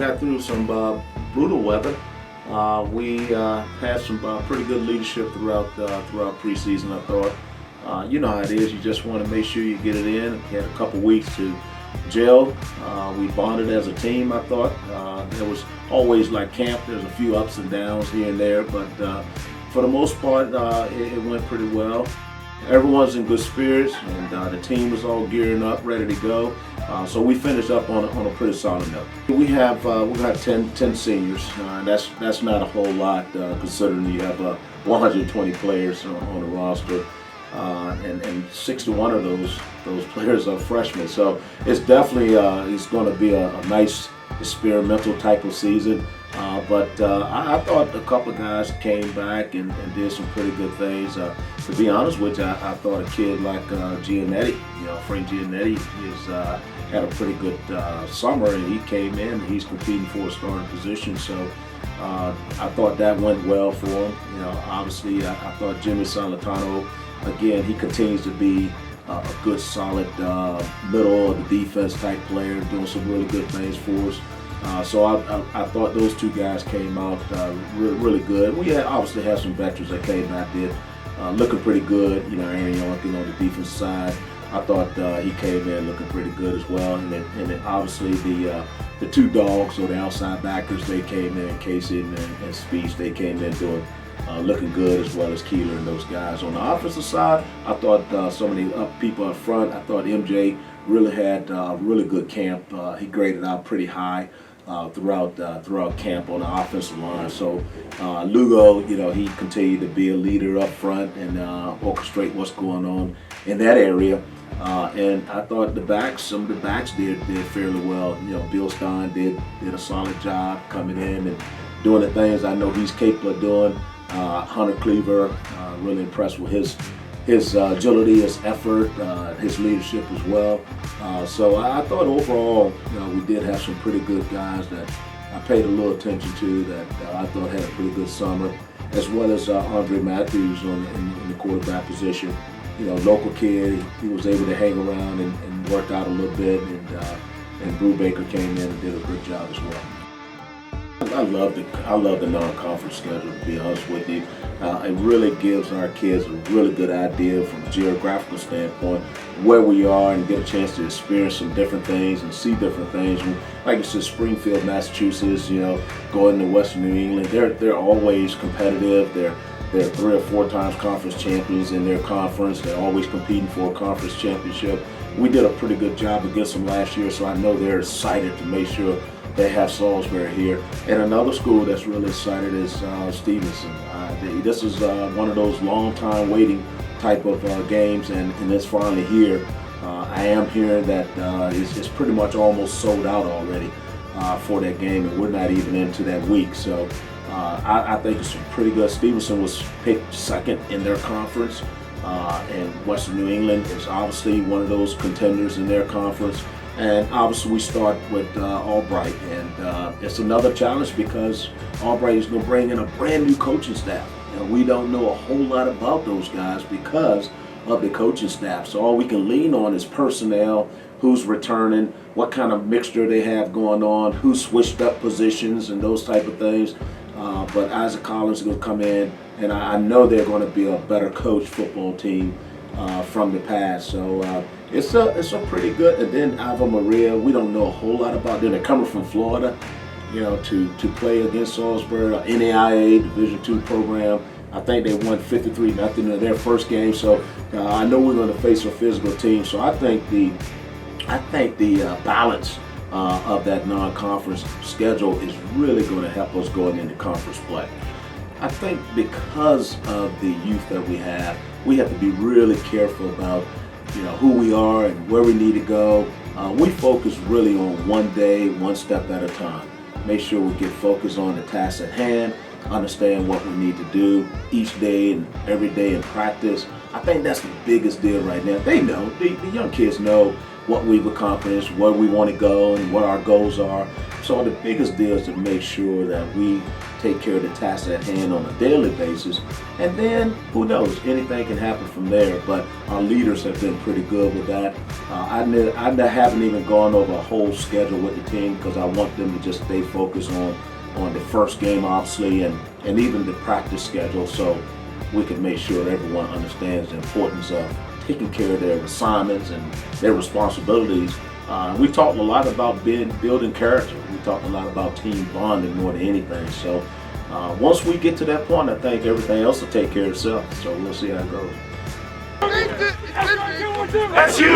got through some brutal weather. We had some pretty good leadership throughout preseason, I thought. You know how it is. You just want to make sure you get it in. We had a couple weeks to gel. We bonded as a team, I thought. There was always, like camp, there's a few ups and downs here and there, but for the most part, it went pretty well. Everyone's in good spirits, and the team was all gearing up, ready to go. So we finished up on a pretty solid note. We have 10 seniors. That's not a whole lot considering you have 120 players on the roster, and 61 of those players are freshmen. So it's definitely it's going to be a nice experimental type of season. But I thought a couple of guys came back and did some pretty good things. To be honest with you, I thought a kid like Giannetti, Frank Giannetti, had a pretty good summer, and he came in and he's competing for a starting position. So I thought that went well for him. Obviously I thought Jimmy Salentano, again, he continues to be a good, solid middle of the defense type player, doing some really good things for us. So I thought those two guys came out really good. We obviously had some veterans that came out there looking pretty good. Aaron Youngkin on the defense side, I thought he came in looking pretty good as well. And then obviously the two dogs, or the outside backers, they came in, Casey and Speech, they came in doing looking good, as well as Keeler and those guys. On the offensive side, I thought some of the people up front, I thought MJ really had a really good camp. He graded out pretty high throughout camp on the offensive line. So Lugo, he continued to be a leader up front and orchestrate what's going on in that area. And I thought some of the backs did fairly well. Bill Stein did a solid job coming in and doing the things I know he's capable of doing. Hunter Cleaver, really impressed with his agility, his effort, his leadership as well. So I thought overall, we did have some pretty good guys that I paid a little attention to, that I thought had a pretty good summer, as well as Andre Matthews in the quarterback position. Local kid, he was able to hang around and work out a little bit, and Brubaker came in and did a good job as well. I love the non-conference schedule, to be honest with you. It really gives our kids a really good idea from a geographical standpoint where we are, and get a chance to experience some different things and see different things. Like you said, Springfield, Massachusetts, going to Western New England, they're always competitive. They're 3 or 4 times conference champions in their conference. They're always competing for a conference championship. We did a pretty good job against them last year, so I know they're excited to make sure they have Salisbury here. And another school that's really excited is Stevenson. This is one of those long time waiting type of games, and it's finally here. I am hearing that it's pretty much almost sold out already for that game, and we're not even into that week. So I think it's pretty good. Stevenson was picked second in their conference, and Western New England is obviously one of those contenders in their conference. And obviously we start with Albright, and it's another challenge because Albright is going to bring in a brand new coaching staff. We don't know a whole lot about those guys because of the coaching staff. So all we can lean on is personnel, who's returning, what kind of mixture they have going on, who switched up positions and those type of things. But Isaac Collins is going to come in, and I know they're going to be a better coached football team from the past. So it's a pretty good. And then Ava Maria, we don't know a whole lot about them. They're coming from Florida, to play against Salisbury, NAIA Division II program. I think they won 53-0 in their first game. So I know we're going to face a physical team. So I think the balance of that non-conference schedule is really going to help us going into conference play. I think because of the youth that we have to be really careful about who we are and where we need to go. We focus really on one day, one step at a time. Make sure we get focused on the task at hand, understand what we need to do each day and every day in practice. I think that's the biggest deal right now. They know, the young kids know what we've accomplished, where we want to go, and what our goals are. So the biggest deal is to make sure that we take care of the tasks at hand on a daily basis, and then who knows, anything can happen from there. But our leaders have been pretty good with that. I haven't even gone over a whole schedule with the team because I want them to just stay focused on the first game, obviously, and even the practice schedule, so we can make sure everyone understands the importance of taking care of their assignments and their responsibilities. We talked a lot about building character. We talked a lot about team bonding more than anything. So once we get to that point, I think everything else will take care of itself. So we'll see how it goes. That's you!